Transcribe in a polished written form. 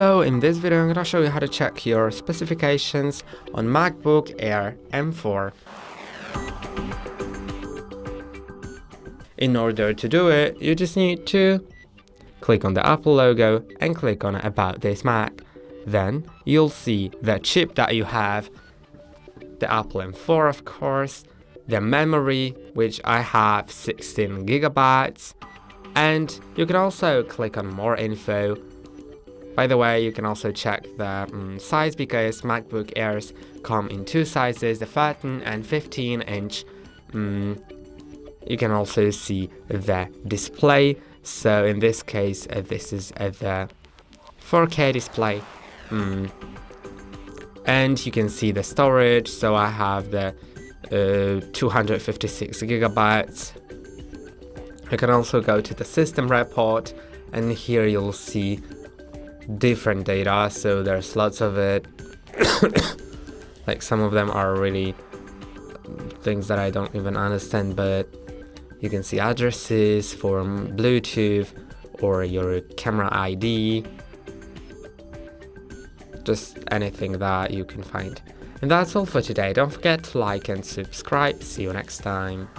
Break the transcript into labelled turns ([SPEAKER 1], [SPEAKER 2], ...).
[SPEAKER 1] So in this video I'm going to show you how to check your specifications on MacBook Air M4. In order to do it, you just need to click on the Apple logo and click on About This Mac. Then you'll see the chip that you have, the Apple M4 of course, the memory, which I have 16 gigabytes, and you can also click on More Info. By the way, you can also check the size because MacBook Airs come in two sizes, the 13 and 15 inch. You can also see the display. So in this case, this is the 4K display. And you can see the storage. So I have the 256 gigabytes. You can also go to the system report, and here you'll see different data, so there's lots of it. Like some of them are really things that I don't even understand, but you can see addresses for Bluetooth or your camera ID, just anything that you can find. And that's all for today. Don't forget to like and subscribe. See you next time.